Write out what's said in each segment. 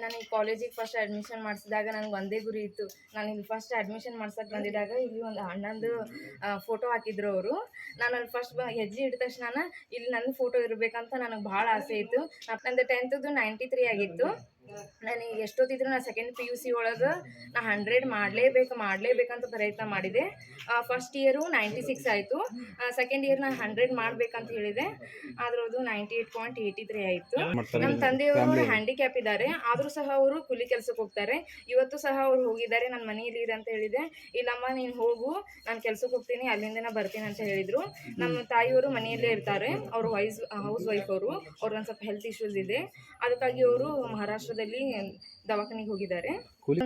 ನನಗೆ ಕಾಲೇಜಿಗೆ first admission ಮಾಡಿಸಿದಾಗ ನನಗೆ ಒಂದೇ ಗುರಿ ಇತ್ತು. ನಾನು ಇಲ್ಲಿ ಫಸ್ಟ್ ಅಡ್ಮಿಷನ್ ಮಾಡ್ಸಕ್ಕೆ ಬಂದಿದ್ದಾಗ ಇಲ್ಲಿ ಒಂದು ಅಣ್ಣಂದು ಫೋಟೋ ಹಾಕಿದ್ರು ಅವರು. ನಾನು ಅಲ್ಲಿ ಫಸ್ಟ್ ಹೆಜ್ಜೆ ಇಟ್ಟ ತಕ್ಷಣ ಇಲ್ಲಿ ನನ್ನ ಫೋಟೋ ಇರಬೇಕಂತ ನನಗೆ ಭಾಳ ಆಸೆ ಇತ್ತು. ನಂದು 10th 93 ಆಗಿತ್ತು. ನನಗೆ ಎಷ್ಟೊತ್ತಿದ್ರು ನಾನು ಸೆಕೆಂಡ್ PUC ಒಳಗೆ ನಾ 100 ಮಾಡಲೇಬೇಕಂತ ಪ್ರಯತ್ನ ಮಾಡಿದೆ. ಫಸ್ಟ್ ಇಯರು 96 ಆಯಿತು. ಸೆಕೆಂಡ್ ಇಯರ್ ನಾನು 100 ಮಾಡಬೇಕಂತ ಹೇಳಿದೆ. ಆದರೂ ಅದು 98.83 ಆಯಿತು. ನಮ್ಮ ತಂದೆಯವರು ಹ್ಯಾಂಡಿಕ್ಯಾಪ್ ಇದ್ದಾರೆ, ಆದರೂ ಸಹ ಅವರು ಕೂಲಿ ಕೆಲಸಕ್ಕೆ ಹೋಗ್ತಾರೆ. ಇವತ್ತು ಸಹ ಅವ್ರು ಹೋಗಿದ್ದಾರೆ. ನಾನು ಮನೆಯಲ್ಲಿ ಇರು ಅಂತ ಹೇಳಿದೆ. ಇಲ್ಲಮ್ಮ ನೀನು ಹೋಗು, ನಾನು ಕೆಲ್ಸಕ್ಕೆ ಹೋಗ್ತೀನಿ, ಅಲ್ಲಿಂದ ಬರ್ತೀನಿ ಅಂತ ಹೇಳಿದರು. ನಮ್ಮ ತಾಯಿಯವರು ಮನೆಯಲ್ಲೇ ಇರ್ತಾರೆ. ಅವರು ಹೌಸ್ ವೈಫ್ ಅವರು. ಅವ್ರಿಗೆ ಒಂದು ಸ್ವಲ್ಪ ಹೆಲ್ತ್ ಇಶ್ಯೂಸ್ ಇದೆ, ಅದಕ್ಕಾಗಿ ಅವರು ಮಹಾರಾಷ್ಟ್ರದಲ್ಲಿ ದವಾಖಾನೆಗೆ ಹೋಗಿದ್ದಾರೆ.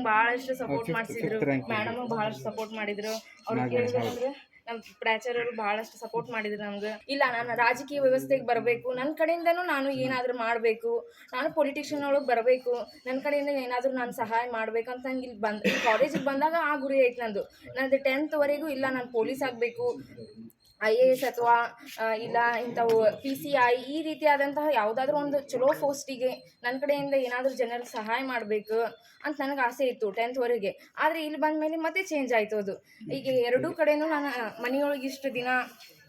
ಭಾಳಷ್ಟು ಸಪೋರ್ಟ್ ಮಾಡಿಸಿದ್ರು, ಮೇಡಮ್ ಭಾಳಷ್ಟು ಸಪೋರ್ಟ್ ಮಾಡಿದ್ರು. ಅವ್ರು ಕೇಳಿದ್ರೆ ನಮ್ಮ ಪ್ರಾಚಾರ್ಯರು ಭಾಳಷ್ಟು ಸಪೋರ್ಟ್ ಮಾಡಿದ್ರು ನಮ್ಗೆ. ಇಲ್ಲ, ನಾನು ರಾಜಕೀಯ ವ್ಯವಸ್ಥೆಗೆ ಬರಬೇಕು, ನನ್ನ ಕಡೆಯಿಂದನೂ ನಾನು ಏನಾದರೂ ಮಾಡಬೇಕು, ನಾನು ಪೊಲಿಟಿಷಿಯನ್ ಒಳಗೆ ಬರಬೇಕು, ನನ್ನ ಕಡೆಯಿಂದ ಏನಾದರೂ ನಾನು ಸಹಾಯ ಮಾಡಬೇಕಂತ ನಂಗೆ ಇಲ್ಲಿ ಕಾಲೇಜಿಗೆ ಬಂದಾಗ ಆ ಗುರಿ ಐತೆ ನಂದು 10th ಇಲ್ಲ ನಾನು ಪೊಲೀಸ್ ಆಗಬೇಕು, IAS ಅಥವಾ ಇಲ್ಲ ಇಂಥವು PCI ಈ ರೀತಿಯಾದಂತಹ ಯಾವುದಾದ್ರೂ ಒಂದು ಚಲೋ ಪೋಸ್ಟಿಗೆ ನನ್ನ ಕಡೆಯಿಂದ ಏನಾದರೂ ಜನರಿಗೆ ಸಹಾಯ ಮಾಡಬೇಕು ಅಂತ ನನಗೆ ಆಸೆ ಇತ್ತು 10th. ಆದರೆ ಇಲ್ಲಿ ಬಂದ ಮೇಲೆ ಮತ್ತೆ ಚೇಂಜ್ ಆಯಿತು ಅದು. ಈಗ ಎರಡೂ ಕಡೆಯೂ ನಾನು ಮನೆಯೊಳಗೆ ಇಷ್ಟು ದಿನ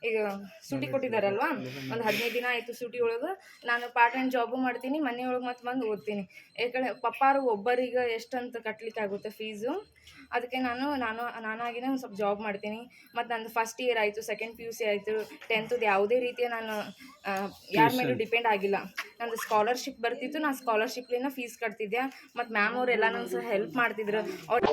ಈಗ ಸೂಟಿ ಕೊಟ್ಟಿದ್ದಾರಲ್ವ, ಒಂದು 15 ದಿನ ಆಯಿತು ಸೂಟಿ ಒಳಗೆ. ನಾನು ಪಾರ್ಟ್ ಟೈಮ್ ಜಾಬು ಮಾಡ್ತೀನಿ, ಮನೆಯೊಳಗೆ ಮತ್ತೆ ಬಂದು ಓದ್ತೀನಿ. ಯಾಕಂದರೆ ಪಪ್ಪಾರು ಒಬ್ಬರಿಗೆ ಎಷ್ಟಂತ ಕಟ್ಟಲಿಕ್ಕೆ ಆಗುತ್ತೆ ಫೀಸು. ಅದಕ್ಕೆ ನಾನಾಗಿನೇ ಒಂದು ಸ್ವಲ್ಪ ಜಾಬ್ ಮಾಡ್ತೀನಿ. ಮತ್ತು ನಂದು ಫಸ್ಟ್ ಇಯರ್ ಆಯಿತು, ಸೆಕೆಂಡ್ PUC ಆಯಿತು, 10th ಯಾವುದೇ ರೀತಿಯ ನಾನು ಯಾರ ಮೇಲೂ ಡಿಪೆಂಡ್ ಆಗಿಲ್ಲ. ನಂದು ಸ್ಕಾಲರ್ಶಿಪ್ ಬರ್ತಿತ್ತು, ನಾನು ಸ್ಕಾಲರ್ಶಿಪ್ಲಿಂದ ಫೀಸ್ ಕಟ್ತಿದ್ದೆ. ಮತ್ತು ಮ್ಯಾಮ್ ಅವರೆಲ್ಲ ನಂಗೆ ಸಹ ಹೆಲ್ಪ್ ಮಾಡ್ತಿದ್ರು. ಅವ್ರು